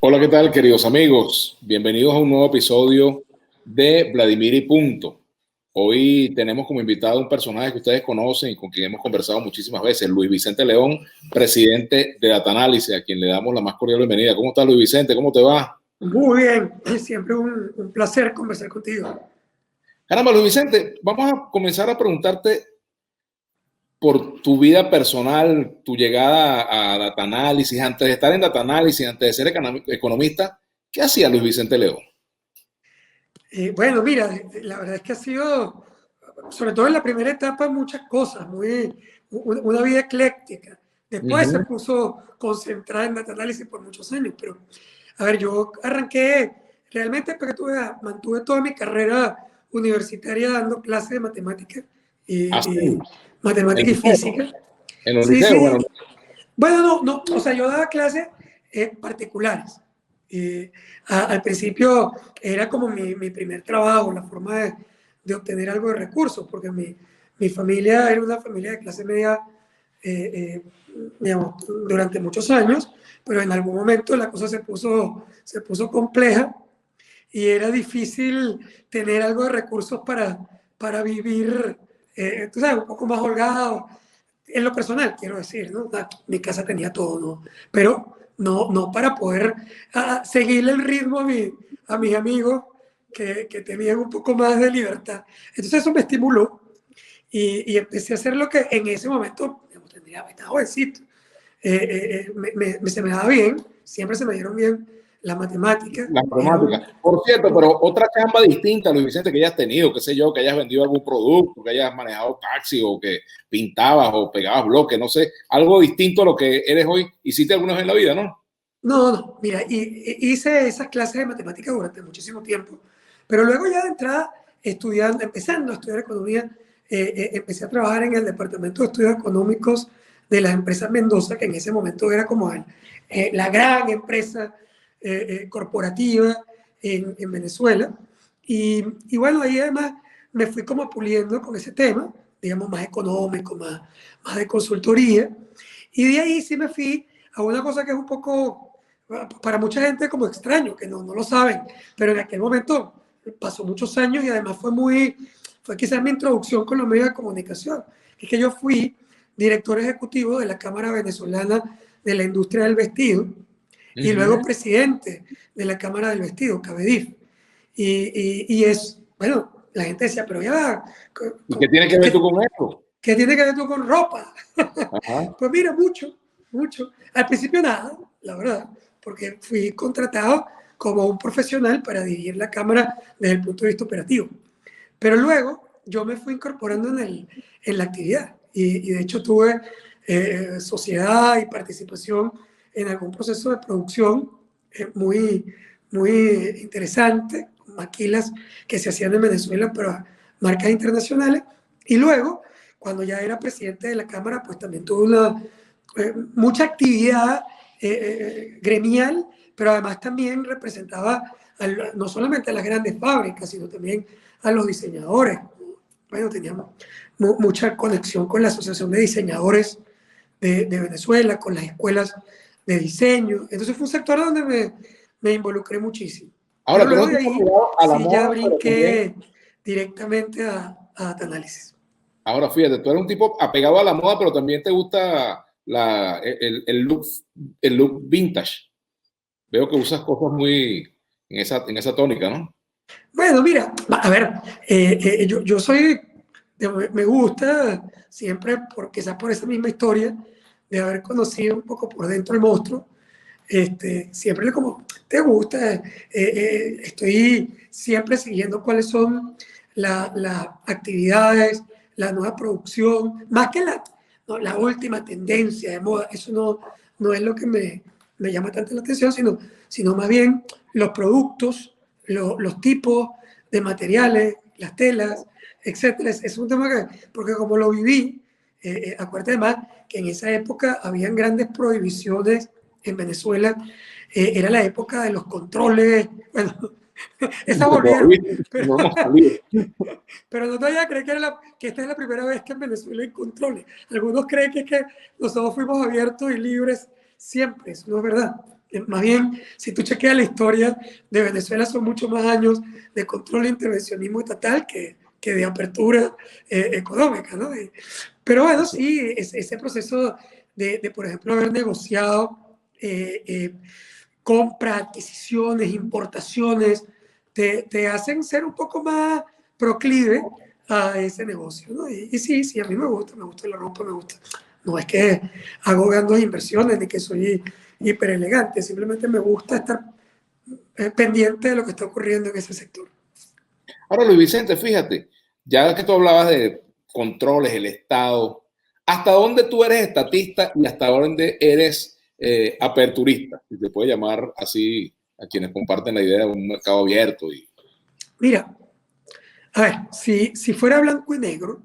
Hola, ¿qué tal, queridos amigos? Bienvenidos a un nuevo episodio de Vladimir y Punto. Hoy tenemos como invitado un personaje que ustedes conocen y con quien hemos conversado muchísimas veces, Luis Vicente León, presidente de Data Analysis, a quien le damos la más cordial bienvenida. ¿Cómo estás, Luis Vicente? ¿Cómo te va? Muy bien, siempre un placer conversar contigo. Caramba, Luis Vicente, vamos a comenzar a preguntarte por tu vida personal, tu llegada a Data Analysis, antes de estar en Data Analysis, antes de ser economista. ¿Qué hacía Luis Vicente León? Bueno, mira, la verdad es que ha sido, sobre todo en la primera etapa, muchas cosas, una vida ecléctica. Después se puso concentrada en data análisis por muchos años, pero a ver, yo arranqué realmente porque mantuve toda mi carrera universitaria dando clases de matemáticas y Así, matemática y física. en los Sí, liceos, sí. bueno. Bueno, no, o sea, yo daba clases particulares. Al principio era como mi primer trabajo, la forma de obtener algo de recursos, porque mi familia era una familia de clase media, eh, digamos, durante muchos años, pero en algún momento la cosa se puso compleja y era difícil tener algo de recursos para vivir, tú sabes, un poco más holgado en lo personal, quiero decir, ¿no? Mi casa tenía todo, ¿no? Pero no para poder seguirle el ritmo a mis amigos que tenían un poco más de libertad. Entonces eso me estimuló y empecé a hacer lo que en ese momento, digamos, estaba jovencito, se me daba bien, siempre se me dieron bien las matemáticas. La matemática. Por cierto, pero otra chamba distinta, Luis Vicente, que hayas tenido, qué sé yo, que hayas vendido algún producto, que hayas manejado taxi o que pintabas o pegabas bloques, no sé, algo distinto a lo que eres hoy, hiciste alguna vez en la vida, ¿no? No, mira, hice esas clases de matemáticas durante muchísimo tiempo, pero luego ya de entrada, empezando a estudiar economía, empecé a trabajar en el Departamento de Estudios Económicos de la empresa Mendoza, que en ese momento era como la gran empresa corporativa en Venezuela. Y bueno, ahí además me fui como puliendo con ese tema, digamos, más económico, más de consultoría. Y de ahí sí me fui a una cosa que es un poco para mucha gente como extraño, que no lo saben, pero en aquel momento pasó muchos años y además fue quizás mi introducción con los medios de comunicación. Es que yo fui director ejecutivo de la Cámara Venezolana de la Industria del Vestido y luego presidente de la Cámara del Vestido, CABEDIF. Y es, bueno, la gente decía, pero ya, ¿Y qué tiene que ver tú con eso? ¿qué tiene que ver tú con ropa? Ajá. Pues mira, mucho. Al principio nada, la verdad, porque fui contratado como un profesional para dirigir la cámara desde el punto de vista operativo. Pero luego yo me fui incorporando en la actividad y de hecho tuve sociedad y participación en algún proceso de producción muy interesante, maquilas que se hacían en Venezuela para marcas internacionales. Y luego, cuando ya era presidente de la Cámara, pues también tuve mucha actividad gremial, pero además también representaba no solamente a las grandes fábricas, sino también a los diseñadores. Bueno, teníamos mucha conexión con la Asociación de Diseñadores de Venezuela, con las escuelas de diseño. Entonces fue un sector donde me involucré muchísimo. Ahora, Pero tú eres luego un de tipo ahí pegado a la sí ya moda, pero también, brinqué directamente a data análisis. ahora fíjate, tú eres un tipo apegado a la moda, pero también te gusta el look vintage. Veo que usas cosas muy en esa tónica, ¿no? Bueno, mira, a ver, yo soy, me gusta siempre, quizás por esa misma historia, de haber conocido un poco por dentro el monstruo, siempre como, ¿te gusta? Estoy siempre siguiendo cuáles son las actividades, la nueva producción, más que la última tendencia de moda, eso no es lo que me llama tanto la atención, sino más bien los productos, los tipos de materiales, las telas, etcétera. Es un tema porque como lo viví, acuérdate además que en esa época habían grandes prohibiciones en Venezuela, era la época de los controles, bueno, esas volvieron, Todavía pero, no hemos salido. pero no te vayas a creer que esta es la primera vez que en Venezuela hay controles. Algunos creen que nosotros fuimos abiertos y libres siempre, eso no es verdad. Más bien, si tú chequeas la historia de Venezuela, son muchos más años de control e intervencionismo estatal que de apertura económica, ¿no? Pero bueno, sí, ese proceso por ejemplo, haber negociado compras, adquisiciones, importaciones, te hacen ser un poco más proclive a ese negocio, ¿no? Y sí, sí, a mí me gusta la ropa, me gusta. No es que hago grandes inversiones ni que soy hiper elegante, simplemente me gusta estar pendiente de lo que está ocurriendo en ese sector. Ahora, Luis Vicente, fíjate, ya que tú hablabas de controles, el Estado, ¿hasta dónde tú eres estatista y hasta dónde eres aperturista? Si se puede llamar así a quienes comparten la idea de un mercado abierto. Mira, a ver, si fuera blanco y negro,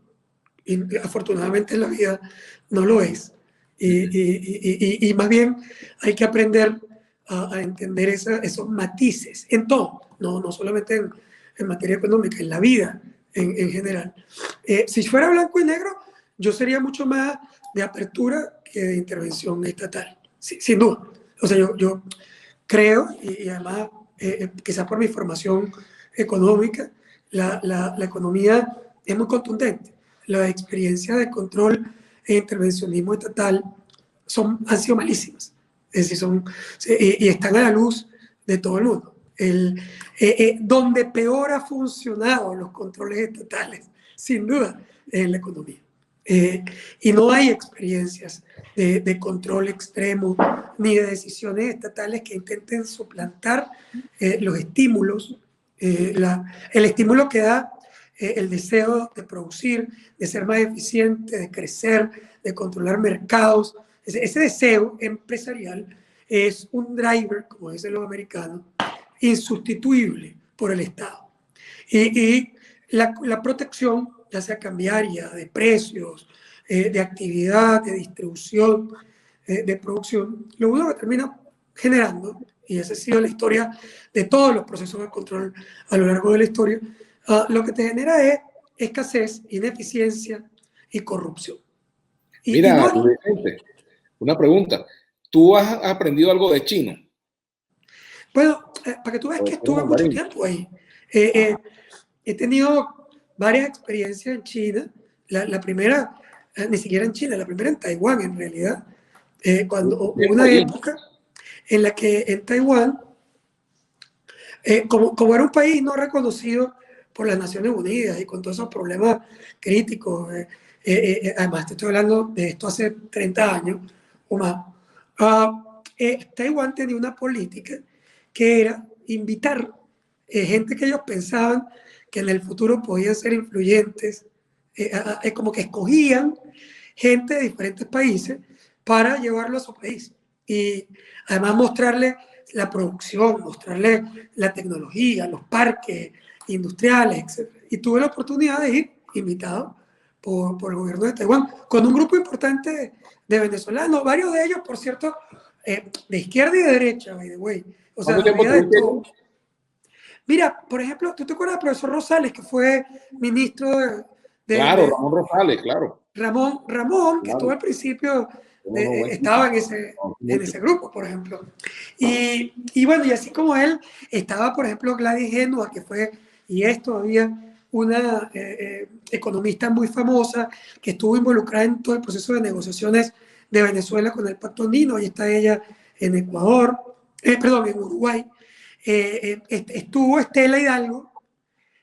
y afortunadamente en la vida no lo es, y más bien hay que aprender a entender esos matices en todo, no solamente en materia económica, en la vida en general. Si fuera blanco y negro, yo sería mucho más de apertura que de intervención estatal, sin duda. O sea, yo creo, y además, quizás por mi formación económica, la economía es muy contundente. Las experiencias de control e intervencionismo estatal han sido malísimas. Es decir, y están a la luz de todo el mundo. Donde peor ha funcionado los controles estatales, sin duda, es en la economía. Y no hay experiencias de control extremo ni de decisiones estatales que intenten suplantar los estímulos, el estímulo que da el deseo de producir, de ser más eficiente, de crecer, de controlar mercados. Ese deseo empresarial es un driver, como dicen los americanos, insustituible por el Estado. Y la protección, ya sea cambiaria, de precios, de actividad, de distribución, de producción, lo único que termina generando, y esa ha sido la historia de todos los procesos de control a lo largo de la historia, lo que te genera es escasez, ineficiencia y corrupción. Mira, Vicente, una pregunta. ¿Tú has aprendido algo de chino? Bueno, para que tú veas que estuve mucho tiempo ahí. He tenido varias experiencias en China. La primera, ni siquiera en China, la primera en Taiwán, en realidad. Cuando hubo una época en la que en Taiwán, como era un país no reconocido por las Naciones Unidas y con todos esos problemas críticos, además te estoy hablando de esto hace 30 años o más, Taiwán tenía una política que era invitar gente que ellos pensaban que en el futuro podían ser influyentes, como que escogían gente de diferentes países para llevarlo a su país. Y además mostrarle la producción, mostrarle la tecnología, los parques industriales, etc. Y tuve la oportunidad de ir invitado por el gobierno de Taiwán con un grupo importante de venezolanos, varios de ellos, por cierto, de izquierda y de derecha, by the way. O sea, había de todo. Mira, por ejemplo, ¿tú te acuerdas del profesor Rosales, que fue ministro Claro, Ramón Rosales, claro. Ramón, claro, que estuvo al principio, estaba en ese grupo, por ejemplo. Y bueno, y así como él, estaba, por ejemplo, Gladys Genua, que fue, y es todavía una economista muy famosa, que estuvo involucrada en todo el proceso de negociaciones de Venezuela con el Pacto Andino. Ahí está ella en Ecuador, perdón, en Uruguay. Estuvo Estela Hidalgo,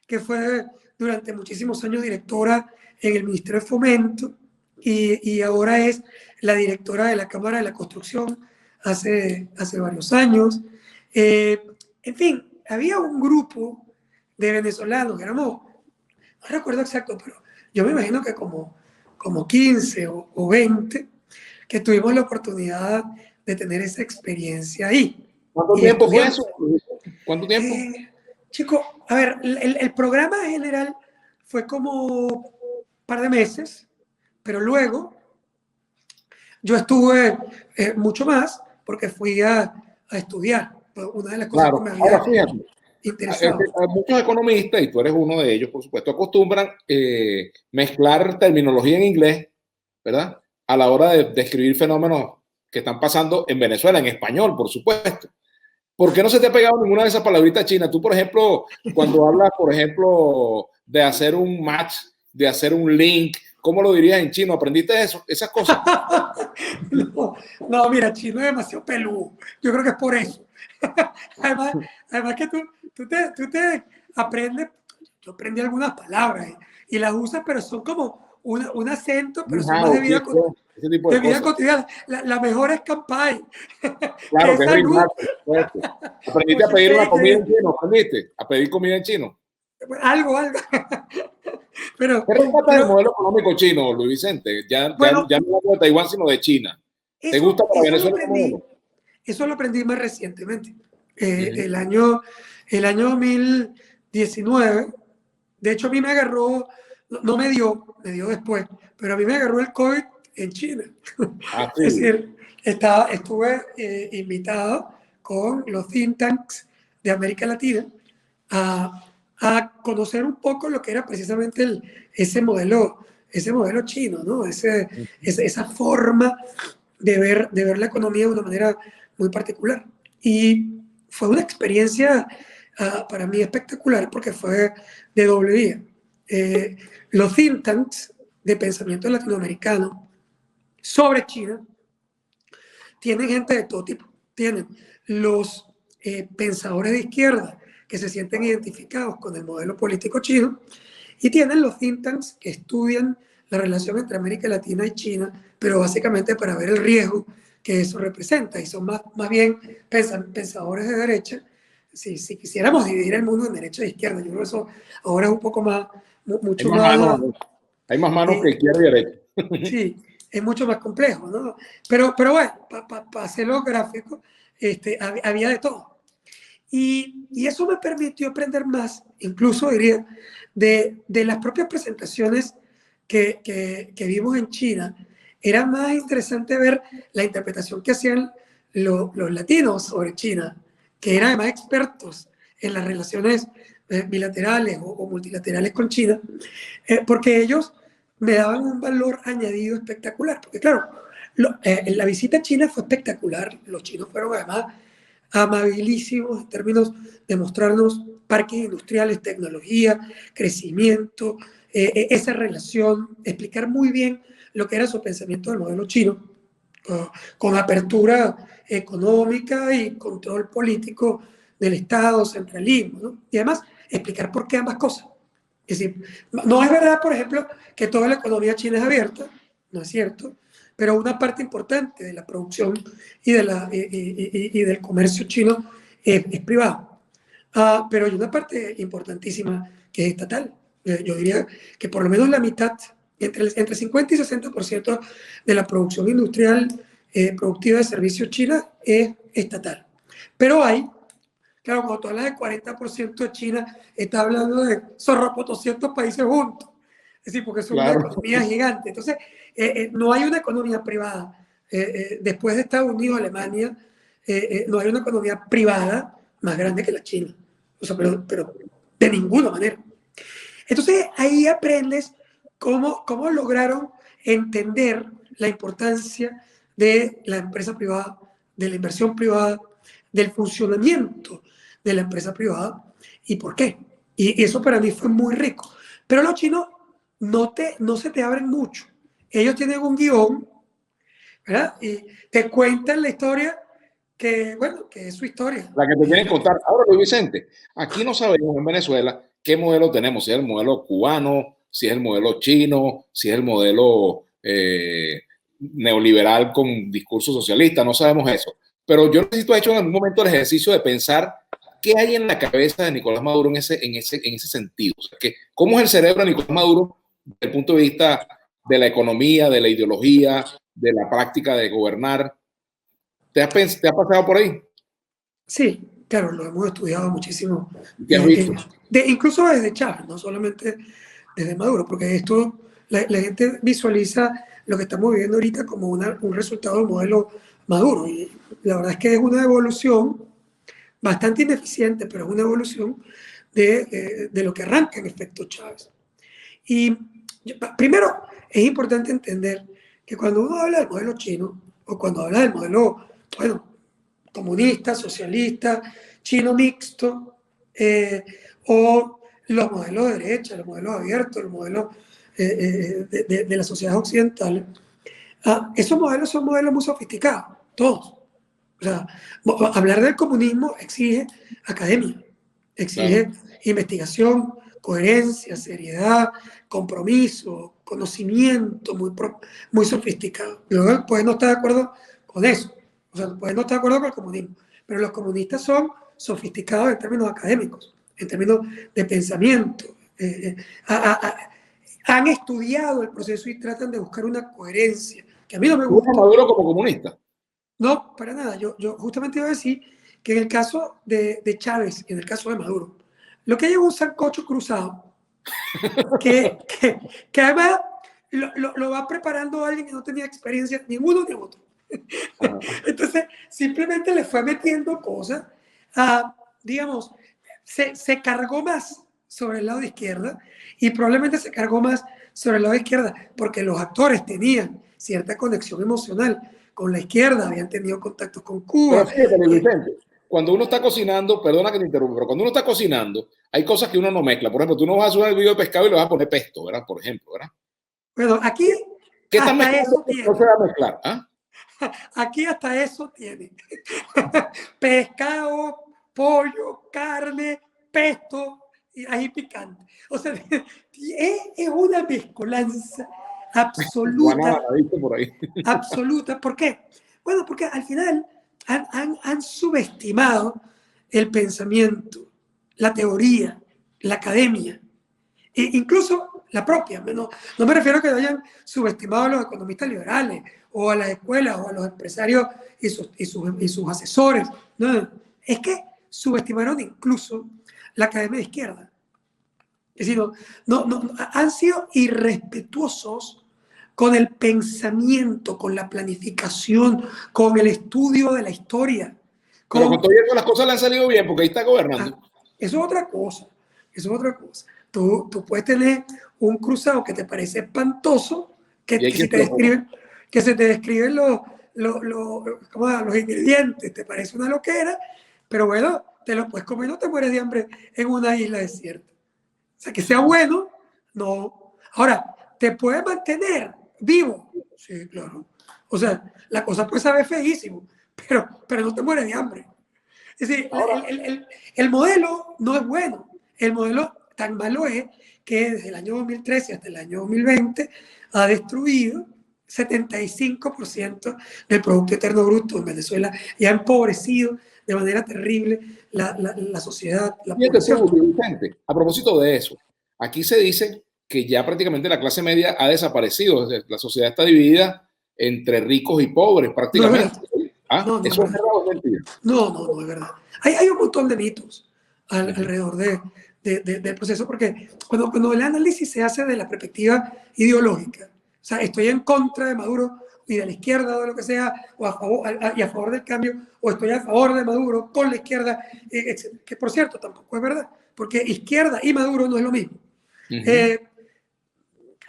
que fue durante muchísimos años directora en el Ministerio de Fomento y ahora es la directora de la Cámara de la Construcción hace varios años. En fin, había un grupo de venezolanos, éramos, no recuerdo exacto, pero yo me imagino que como 15 o 20, que tuvimos la oportunidad de tener esa experiencia ahí. ¿Cuánto tiempo fue eso? ¿Cuánto tiempo? Chico, a ver, el programa general fue como un par de meses, pero luego yo estuve mucho más porque fui a estudiar. Una de las cosas que me había interesado. Muchos economistas, y tú eres uno de ellos, por supuesto, acostumbran mezclar terminología en inglés, ¿verdad? A la hora de describir fenómenos que están pasando en Venezuela, en español, por supuesto. ¿Por qué no se te ha pegado ninguna de esas palabritas chinas? Tú, por ejemplo, cuando hablas, por ejemplo, de hacer un match, de hacer un link, ¿cómo lo dirías en chino? ¿Aprendiste eso, esas cosas? No, no, mira, chino es demasiado peludo. Yo creo que es por eso. Además, además que tú te aprendes, yo aprendí algunas palabras y las usas, pero son como un acento, pero son más de vida, Ese tipo de cosas. cotidiana. La mejor es campai, que Claro que es es Big salud. Mac, por supuesto. ¿Aprendiste a Mucho pedir una cake, comida en chino? ¿Aprendiste a pedir comida en chino? algo. Pero, ¿Qué rescata del pero modelo económico chino, Luis Vicente? Ya bueno, no hablo de Taiwán, sino de China. ¿Te gusta para eso lo Venezuela ese aprendí, modelo? eso lo aprendí más recientemente. Uh-huh. El año 2019, de hecho a mí me agarró, no me dio después, pero a mí me agarró el COVID en China. Ah, Es sí. decir, estuve invitado con los think tanks de América Latina a conocer un poco lo que era precisamente ese modelo chino, ¿no? Esa forma de ver la economía de una manera muy particular. Y fue una experiencia para mí espectacular porque fue de doble vía. Eh, los think tanks de pensamiento latinoamericano sobre China tienen gente de todo tipo. Tienen los pensadores de izquierda que se sienten identificados con el modelo político chino y tienen los think tanks que estudian la relación entre América Latina y China, pero básicamente para ver el riesgo que eso representa. Y son más bien pensadores de derecha. Si quisiéramos dividir el mundo en derecha e izquierda, yo creo que eso ahora es un poco más, Hay mucho más manos, más, hay más manos que eh, izquierda y derecha. sí, es mucho más complejo, ¿no? Pero bueno, para hacerlo gráfico, había de todo. Y eso me permitió aprender más, incluso diría, de las propias presentaciones que vimos en China. Era más interesante ver la interpretación que hacían los latinos sobre China, que eran además expertos en las relaciones bilaterales o multilaterales con China, porque ellos me daban un valor añadido espectacular. Porque claro, la visita a China fue espectacular. Los chinos fueron además amabilísimos en términos de mostrarnos parques industriales, tecnología, crecimiento, esa relación, explicar muy bien lo que era su pensamiento del modelo chino, con apertura económica y control político del Estado, centralismo, ¿no? Y además explicar por qué ambas cosas. Es decir, no es verdad, por ejemplo, que toda la economía china es abierta, no es cierto, pero una parte importante de la producción y del comercio chino es privado. Pero hay una parte importantísima que es estatal. Yo diría que por lo menos la mitad, entre 50 y 60% de la producción industrial productiva de servicios china es estatal. Pero claro, cuando tú hablas de 40% de China, estás hablando de zorro 200 países juntos. Es decir, porque es una Claro. economía gigante. Entonces, no hay una economía privada. Después de Estados Unidos, Alemania, no hay una economía privada más grande que la China. O sea, pero de ninguna manera. Entonces, ahí aprendes cómo lograron entender la importancia de la empresa privada, de la inversión privada, del funcionamiento de la empresa privada y por qué. Y eso para mí fue muy rico. Pero los chinos no se te abren mucho. Ellos tienen un guión, ¿verdad? Y te cuentan la historia bueno, que es su historia. La que te quieren contar. Ahora, Luis Vicente, aquí no sabemos en Venezuela qué modelo tenemos, si es el modelo cubano, si es el modelo chino, si es el modelo neoliberal con discurso socialista, no sabemos eso. Pero yo necesito hecho en algún momento el ejercicio de pensar qué hay en la cabeza de Nicolás Maduro en ese sentido. O sea, ¿cómo es el cerebro de Nicolás Maduro desde el punto de vista de la economía, de la ideología, de la práctica de gobernar? ¿Te ha pasado por ahí? Sí, claro, lo hemos estudiado muchísimo. ¿Qué has visto? Incluso desde Chávez, no solamente desde Maduro, porque esto la gente visualiza lo que estamos viviendo ahorita como un resultado del modelo Maduro. Y la verdad es que es una evolución bastante ineficiente, pero es una evolución de lo que arranca en efecto Chávez. Y primero es importante entender que cuando uno habla del modelo chino, o cuando hablas del modelo, bueno, comunista, socialista, chino mixto, o los modelos de derecha, los modelos abiertos, los modelos de las sociedades occidentales, esos modelos son modelos muy sofisticados, todos. O sea, hablar del comunismo exige academia, exige investigación, coherencia, seriedad, compromiso, conocimiento muy sofisticado. Luego puedes no estar de acuerdo con eso, o sea, puedes no estar de acuerdo con el comunismo, pero los comunistas son sofisticados en términos académicos, en términos de pensamiento. Han estudiado el proceso y tratan de buscar una coherencia, que a mí no me gusta. Maduro como comunista? No, para nada. Yo justamente iba a decir que en el caso de Chávez y en el caso de Maduro, lo que hay es un sancocho cruzado que además lo va preparando alguien que no tenía experiencia ni uno ni otro. Entonces, simplemente le fue metiendo cosas, digamos, se cargó más sobre el lado de izquierda y probablemente se cargó más sobre el lado de izquierda porque los actores tenían cierta conexión emocional con la izquierda, habían tenido contactos con Cuba. Pero fíjate, Vicente, cuando uno está cocinando, perdona que te interrumpa, pero cuando uno está cocinando, hay cosas que uno no mezcla. Por ejemplo, tú no vas a hacer un video de pescado y le vas a poner pesto, ¿verdad? Por ejemplo, ¿verdad? Bueno, aquí ¿Qué están hasta mezclando? eso tiene. No se va a mezclar, ¿ah? Aquí hasta eso tiene. Pescado, pollo, carne, pesto y ají picante. O sea, es una mezcolanza absoluta. Por ahí. Absoluta. ¿Por qué? Bueno, porque al final han subestimado el pensamiento, la teoría, la academia, e incluso la propia. No me refiero a que hayan subestimado a los economistas liberales o a las escuelas o a los empresarios y sus asesores. No, es que subestimaron incluso la academia de izquierda. Es decir, han sido irrespetuosos con el pensamiento, con la planificación, con el estudio de la historia. Pero con todo eso las cosas le han salido bien porque ahí está gobernando. Eso es otra cosa. Eso es otra cosa. Tú puedes tener un cruzado que te parece espantoso, que se te describen los ingredientes, te parece una loquera, pero bueno, te lo puedes comer y no te mueres de hambre en una isla desierta. O sea, que sea bueno, no. Ahora, ¿te puede mantener vivo? Sí, claro. O sea, la cosa puede saber feísimo, pero no te mueres de hambre. Es decir, el modelo no es bueno. El modelo tan malo es que desde el año 2013 hasta el año 2020 ha destruido 75% del Producto Interno Bruto en Venezuela y ha empobrecido de manera terrible la sociedad, la población. Vicente, a propósito de eso, aquí se dice que ya prácticamente la clase media ha desaparecido, la sociedad está dividida entre ricos y pobres prácticamente. No, ¿Eso es verdad o es mentira? No es verdad. Hay un montón de mitos alrededor del proceso, porque cuando el análisis se hace de la perspectiva ideológica, o sea, estoy en contra de Maduro y de la izquierda o de lo que sea, o a favor del cambio, o estoy a favor de Maduro con la izquierda, que por cierto tampoco es verdad, porque izquierda y Maduro no es lo mismo.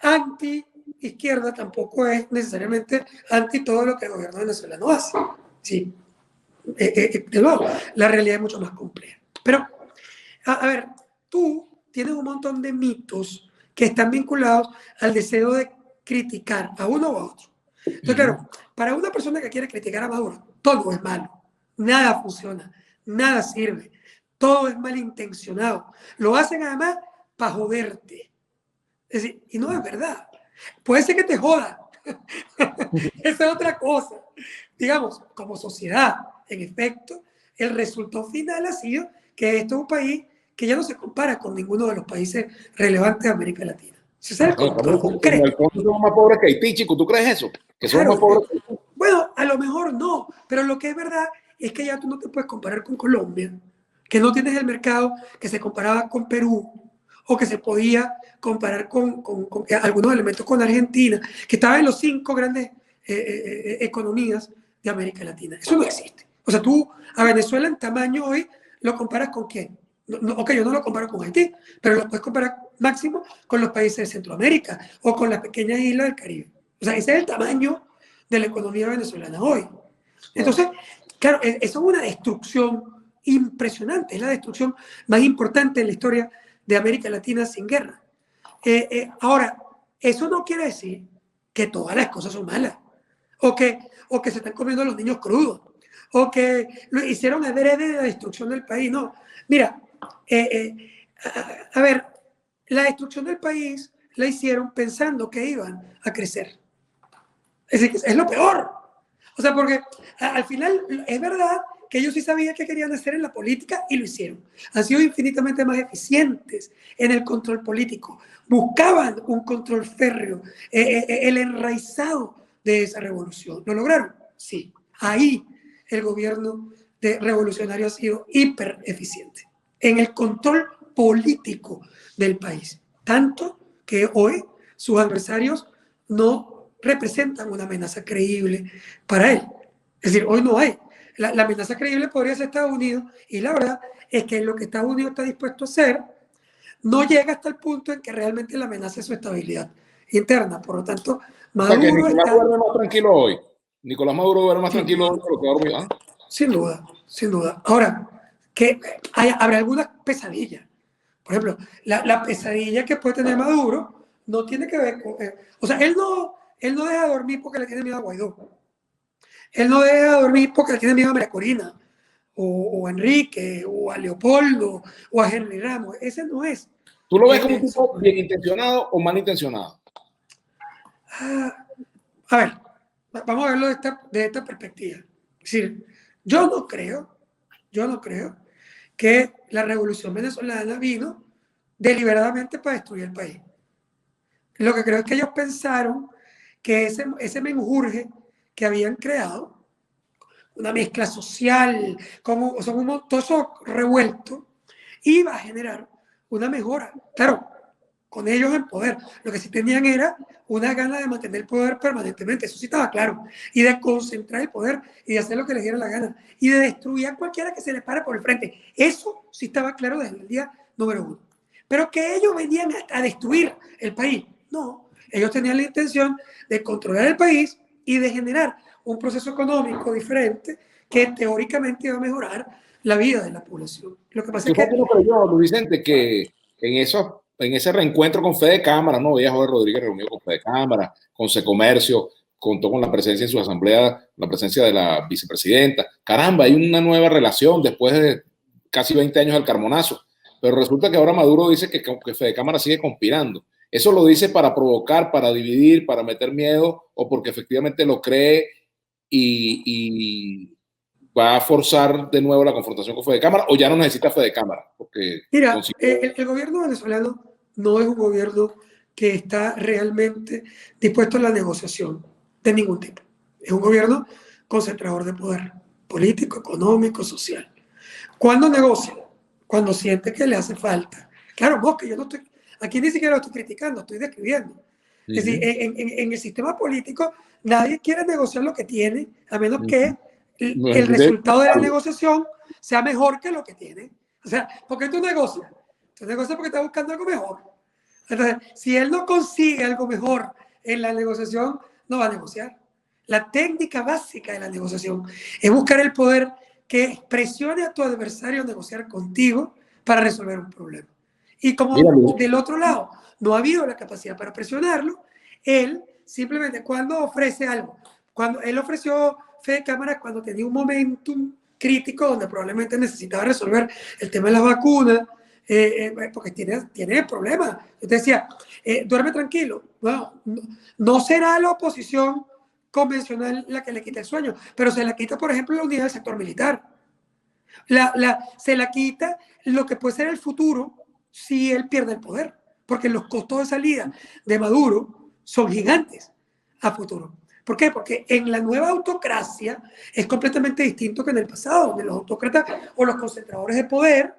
Anti-izquierda tampoco es necesariamente anti todo lo que el gobierno venezolano hace. Sí. De nuevo, la realidad es mucho más compleja. Pero, a ver, tú tienes un montón de mitos que están vinculados al deseo de criticar a uno o a otro. Entonces, claro, para una persona que quiere criticar a Maduro, todo es malo, nada funciona, nada sirve, todo es malintencionado. Lo hacen además para joderte. Es decir, y no es verdad. Puede ser que te joda. Esa es otra cosa. Digamos, como sociedad, en efecto, el resultado final ha sido que esto es un país que ya no se compara con ninguno de los países relevantes de América Latina. Ese es el concreto. El fondo somos más pobres que Haití, chico. ¿Tú crees eso? Que somos más pobres que Haití. Bueno, a lo mejor no, pero lo que es verdad es que ya tú no te puedes comparar con Colombia, que no tienes el mercado que se comparaba con Perú, o que se podía comparar con algunos elementos con Argentina, que estaba en los 5 grandes economías de América Latina. Eso no existe. O sea, tú a Venezuela en tamaño hoy lo comparas con quién. Ok, yo no lo comparo con Haití, pero lo puedes comparar máximo con los países de Centroamérica o con las pequeñas islas del Caribe. O sea, ese es el tamaño de la economía venezolana hoy. Entonces, claro, eso es una destrucción impresionante, es la destrucción más importante en la historia de América Latina sin guerra. Ahora, eso no quiere decir que todas las cosas son malas, o que se están comiendo a los niños crudos, o que lo hicieron adrede de la destrucción del país. No, mira, a ver, la destrucción del país la hicieron pensando que iban a crecer. Es decir, es lo peor. O sea, porque al final es verdad que ellos sí sabían qué querían hacer en la política y lo hicieron. Han sido infinitamente más eficientes en el control político. Buscaban un control férreo, el enraizado de esa revolución. ¿Lo lograron? Sí. Ahí el gobierno revolucionario ha sido hiper eficiente en el control político del país. Tanto que hoy sus adversarios no representan una amenaza creíble para él. Es decir, hoy no hay. La amenaza creíble podría ser Estados Unidos, y la verdad es que lo que Estados Unidos está dispuesto a hacer no llega hasta el punto en que realmente la amenaza es su estabilidad interna. Por lo tanto, Maduro, o sea, que Nicolás duerme más tranquilo hoy. Nicolás Maduro duerme más tranquilo hoy que lo que dormido. ¿Ah? Sin duda, sin duda. Ahora, que habrá algunas pesadillas. Por ejemplo, la pesadilla que puede tener Maduro no tiene que ver con... o sea, él no deja de dormir porque le tiene miedo a Guaidó. Él no deja de dormir porque le tiene miedo a María Corina, o a Enrique, o a Leopoldo, o a Henry Ramos. Ese no es. ¿Tú lo ves como un tipo bien intencionado o mal intencionado? A ver, vamos a verlo de esta perspectiva. Es decir, yo no creo que la revolución venezolana vino deliberadamente para destruir el país. Lo que creo es que ellos pensaron que ese menjurje que habían creado, una mezcla social, como todo eso revuelto, iba a generar una mejora. Claro, con ellos en poder. Lo que sí tenían era una gana de mantener el poder permanentemente, eso sí estaba claro, y de concentrar el poder y de hacer lo que les diera la gana, y de destruir a cualquiera que se les pare por el frente. Eso sí estaba claro desde el día número 1. Pero que ellos venían a destruir el país, no. Ellos tenían la intención de controlar el país y de generar un proceso económico diferente que teóricamente iba a mejorar la vida de la población. Lo que pasa es que... ¿Tú creyó, Luis Vicente, que en ese reencuentro con Fede Cámara, ¿no? Veía a Jorge Rodríguez reunido con Fede Cámara, con Secomercio, contó con la presencia en su asamblea, la presencia de la vicepresidenta? Caramba, hay una nueva relación después de casi 20 años del Carmonazo. Pero resulta que ahora Maduro dice que Fede Cámara sigue conspirando. ¿Eso lo dice para provocar, para dividir, para meter miedo, o porque efectivamente lo cree y va a forzar de nuevo la confrontación con Fede Cámara, o ya no necesita Fede Cámara? Porque mira, el gobierno venezolano no es un gobierno que está realmente dispuesto a la negociación de ningún tipo. Es un gobierno concentrador de poder político, económico, social. ¿Cuándo negocia? Cuando siente que le hace falta. Claro, vos, que yo no estoy, aquí ni siquiera lo estoy criticando, estoy describiendo. Es decir, en el sistema político nadie quiere negociar lo que tiene, a menos que el resultado de la negociación sea mejor que lo que tiene. O sea, ¿por qué tú negocias? Tú negocias porque estás buscando algo mejor. Entonces, si él no consigue algo mejor en la negociación, no va a negociar. La técnica básica de la negociación es buscar el poder que presione a tu adversario a negociar contigo para resolver un problema. Y como del otro lado no ha habido la capacidad para presionarlo, él simplemente cuando ofrece algo, cuando él ofreció Fede Cámara cuando tenía un momentum crítico donde probablemente necesitaba resolver el tema de las vacunas, porque tiene problemas. Yo te decía, duerme tranquilo. No será la oposición convencional la que le quita el sueño, pero se la quita, por ejemplo, la unidad del sector militar. Se la quita lo que puede ser el futuro si él pierde el poder, porque los costos de salida de Maduro son gigantes a futuro. ¿Por qué? Porque en la nueva autocracia es completamente distinto que en el pasado, donde los autócratas o los concentradores de poder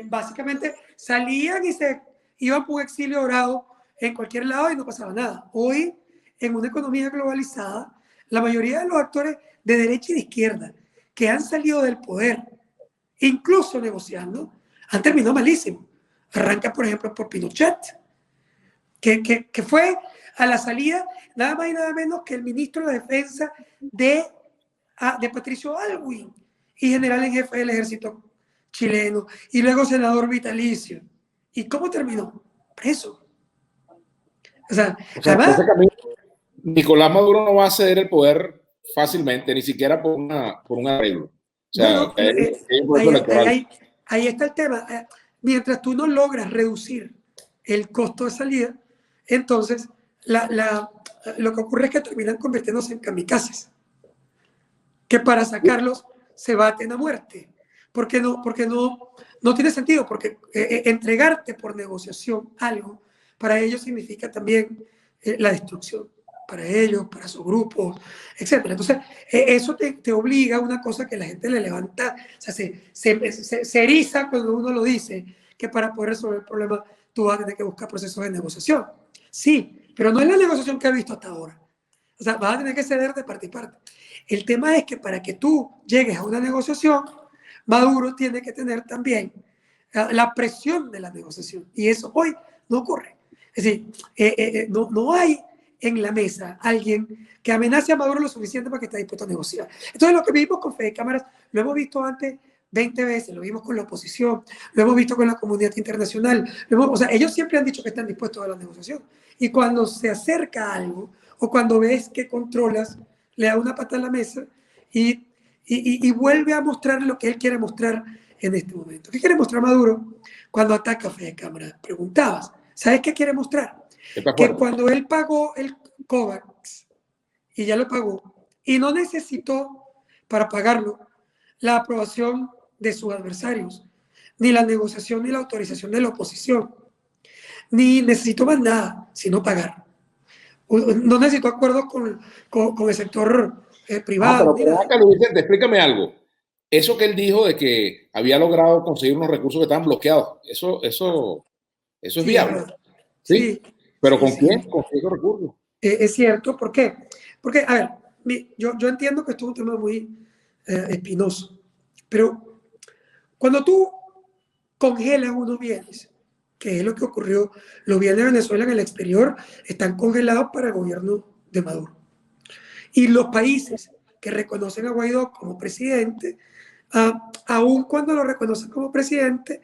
básicamente salían y se iban por un exilio dorado en cualquier lado y no pasaba nada. Hoy, en una economía globalizada, la mayoría de los actores de derecha y de izquierda que han salido del poder, incluso negociando, han terminado malísimo. Arranca, por ejemplo, por Pinochet, que fue a la salida nada más y nada menos que el ministro de Defensa de Patricio Aylwin y general en jefe del ejército chileno, y luego senador vitalicio. ¿Y cómo terminó? Preso. O sea además, Nicolás Maduro no va a ceder el poder fácilmente, ni siquiera por un arreglo. O sea, ahí está el tema. Mientras tú no logras reducir el costo de salida, entonces lo que ocurre es que terminan convirtiéndose en kamikazes, que para sacarlos se baten a muerte, porque no tiene sentido, porque entregarte por negociación algo, para ellos significa también la destrucción, para ellos, para sus grupos, etc. Entonces, eso te obliga a una cosa que la gente le levanta, o sea, se eriza cuando uno lo dice, que para poder resolver el problema tú vas a tener que buscar procesos de negociación. Sí, pero no es la negociación que he visto hasta ahora. O sea, vas a tener que ceder de parte y parte. El tema es que para que tú llegues a una negociación, Maduro tiene que tener también la presión de la negociación. Y eso hoy no ocurre. Es decir, no hay en la mesa alguien que amenace a Maduro lo suficiente para que esté dispuesto a negociar. Entonces, lo que vimos con Fede Cámaras, lo hemos visto antes 20 veces, lo vimos con la oposición, lo hemos visto con la comunidad internacional. O sea, ellos siempre han dicho que están dispuestos a la negociación. Y cuando se acerca a algo, o cuando ves que controlas, le da una pata a la mesa y vuelve a mostrar lo que él quiere mostrar en este momento. ¿Qué quiere mostrar Maduro cuando ataca a Fede Cámaras? Preguntabas. ¿Sabes qué quiere mostrar? Que cuando él pagó el COVAX, y ya lo pagó, y no necesitó para pagarlo la aprobación de sus adversarios, ni la negociación ni la autorización de la oposición, ni necesitó más nada, sino pagar. No necesitó acuerdos con el sector privado. Pero acá, Luis Vicente, explícame algo. Eso que él dijo de que había logrado conseguir unos recursos que estaban bloqueados, eso es viable. ¿Sí? ¿Pero con quién? ¿Con qué recursos? Es cierto. ¿Por qué? Porque, a ver, yo entiendo que esto es un tema muy espinoso, pero cuando tú congelas unos bienes, que es lo que ocurrió, los bienes de Venezuela en el exterior están congelados para el gobierno de Maduro. Y los países que reconocen a Guaidó como presidente, aun cuando lo reconocen como presidente,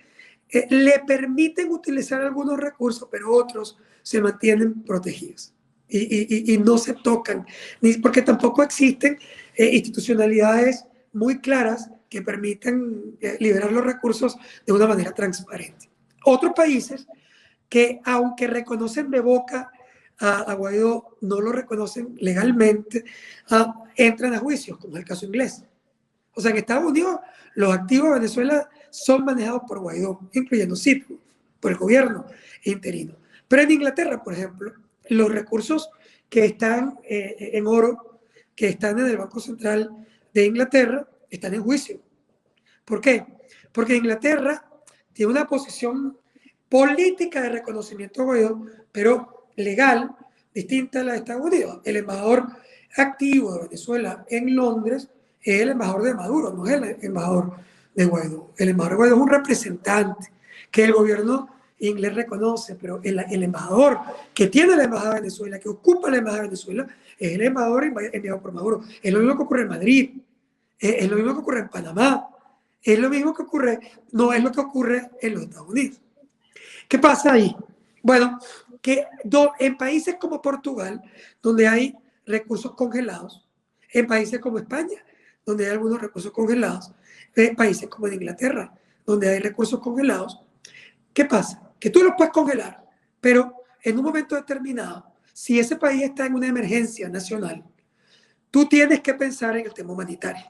le permiten utilizar algunos recursos, pero otros se mantienen protegidos y no se tocan, porque tampoco existen institucionalidades muy claras que permitan liberar los recursos de una manera transparente. Otros países que, aunque reconocen de boca a Guaidó, no lo reconocen legalmente, entran a juicios, como es el caso inglés. O sea, en Estados Unidos los activos de Venezuela son manejados por Guaidó, incluyendo Citgo, por el gobierno interino. Pero en Inglaterra, por ejemplo, los recursos que están en oro, que están en el Banco Central de Inglaterra, están en juicio. ¿Por qué? Porque Inglaterra tiene una posición política de reconocimiento de Guaidó, pero legal, distinta a la de Estados Unidos. El embajador activo de Venezuela en Londres es el embajador de Maduro, no es el embajador de Guaidó. El embajador de Guaidó es un representante que el gobierno inglés reconoce, pero el embajador que tiene la embajada de Venezuela, que ocupa la embajada de Venezuela, es el embajador enviado por Maduro. Es lo mismo que ocurre en Madrid, es lo mismo que ocurre en Panamá, es lo mismo que ocurre, no es lo que ocurre en los Estados Unidos. ¿Qué pasa ahí? Bueno, que en países como Portugal, donde hay recursos congelados, en países como España, donde hay algunos recursos congelados, en países como en Inglaterra, donde hay recursos congelados, ¿qué pasa? Que tú los puedes congelar, pero en un momento determinado, si ese país está en una emergencia nacional, tú tienes que pensar en el tema humanitario.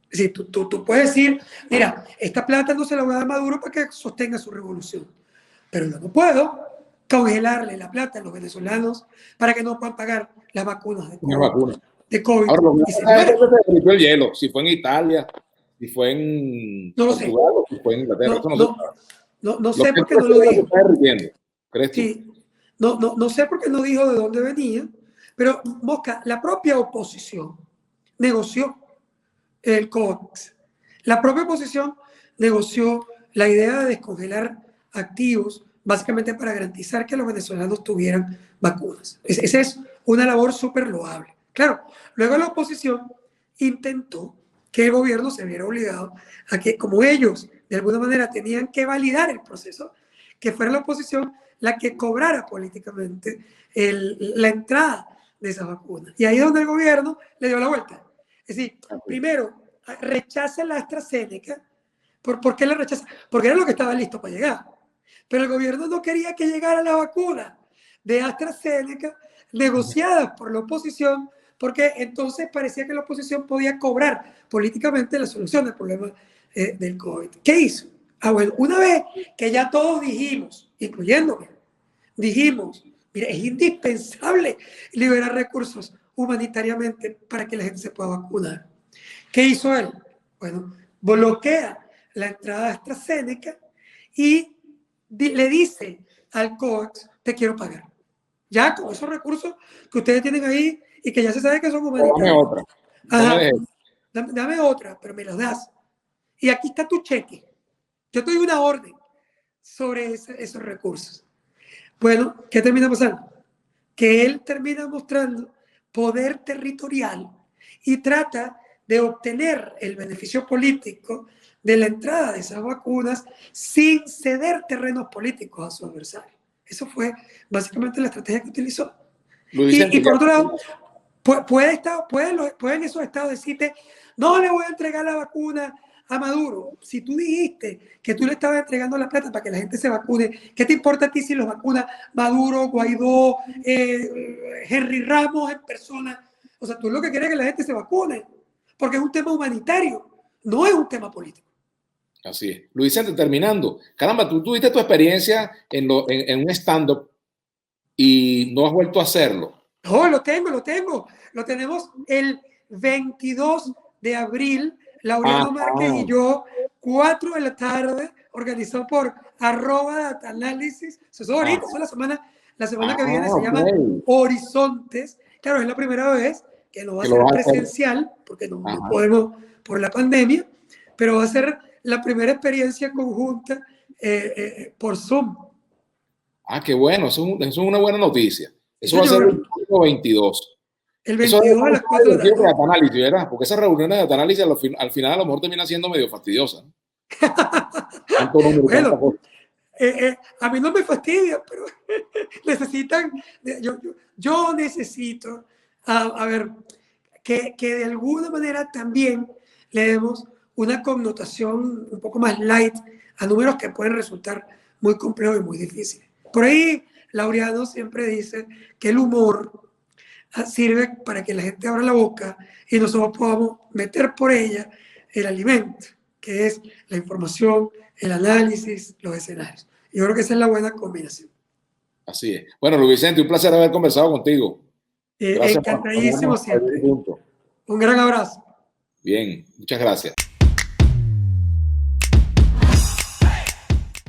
Es decir, tú puedes decir, mira, esta plata no se la voy a dar a Maduro para que sostenga su revolución, pero yo no puedo congelarle la plata a los venezolanos para que no puedan pagar las vacunas de COVID. Ahora, lo que se derritió el hielo, si fue en Italia, si fue en Portugal o si fue en Inglaterra. No sé por qué no lo dijo. ¿Crees tú? Sí, no sé por qué no dijo de dónde venía, pero Mosca, la propia oposición negoció el COVAX. La propia oposición negoció la idea de descongelar activos, básicamente para garantizar que los venezolanos tuvieran vacunas. Esa es una labor súper loable. Claro, luego la oposición intentó que el gobierno se viera obligado a que, como ellos de alguna manera tenían que validar el proceso, que fuera la oposición la que cobrara políticamente la entrada de esa vacuna. Y ahí es donde el gobierno le dio la vuelta. Es decir, primero, rechaza la AstraZeneca. ¿Por qué la rechaza? Porque era lo que estaba listo para llegar. Pero el gobierno no quería que llegara la vacuna de AstraZeneca negociada por la oposición, porque entonces parecía que la oposición podía cobrar políticamente la solución del problema del COVID. ¿Qué hizo? Bueno, una vez que ya todos dijimos, incluyéndome, dijimos, mire, es indispensable liberar recursos humanitariamente para que la gente se pueda vacunar. ¿Qué hizo él? Bueno, bloquea la entrada de AstraZeneca y le dice al COVAX, te quiero pagar. Ya con esos recursos que ustedes tienen ahí y que ya se sabe que son humanitarios. Dame otra. Ajá, dame otra, pero me las das. Y aquí está tu cheque. Yo te doy una orden sobre esos recursos. Bueno, ¿qué termina pasando? Que él termina mostrando poder territorial y trata de obtener el beneficio político de la entrada de esas vacunas sin ceder terrenos políticos a su adversario. Eso fue básicamente la estrategia que utilizó. Y por otro lado, pueden esos estados decirte, no le voy a entregar la vacuna a Maduro. Si tú dijiste que tú le estabas entregando la plata para que la gente se vacune, ¿qué te importa a ti si los vacuna Maduro, Guaidó, Henry Ramos en persona? O sea, tú lo que quieres es que la gente se vacune, porque es un tema humanitario, no es un tema político. Así es. Luis Vicente, terminando. Caramba, tú tuviste tu experiencia en un stand-up y no has vuelto a hacerlo. No, lo tenemos el 22 de abril, Laureano Márquez y yo, 4 de la tarde, organizado por @datanalysis. Eso es ahorita, eso es la semana que viene, se llama Horizontes. Claro, es la primera vez que no va a ser presencial, porque no podemos por la pandemia, pero va a ser la primera experiencia conjunta por Zoom. Qué bueno, eso es una buena noticia. Eso va a ser el 22. El 22 a las 4 de la tarde. Data-Analysis, ¿verdad? Porque esas reuniones de Data-Analysis al final a lo mejor terminan siendo medio fastidiosas. Bueno, a mí no me fastidia, pero necesitan, yo necesito, a ver, que de alguna manera también le demos una connotación un poco más light a números que pueden resultar muy complejos y muy difíciles. Por ahí, Laureano siempre dice que el humor sirve para que la gente abra la boca y nosotros podamos meter por ella el alimento, que es la información, el análisis, los escenarios. Yo creo que esa es la buena combinación. Así es. Bueno, Luis Vicente, un placer haber conversado contigo. Encantadísimo siempre. Un gran abrazo. Bien, muchas gracias.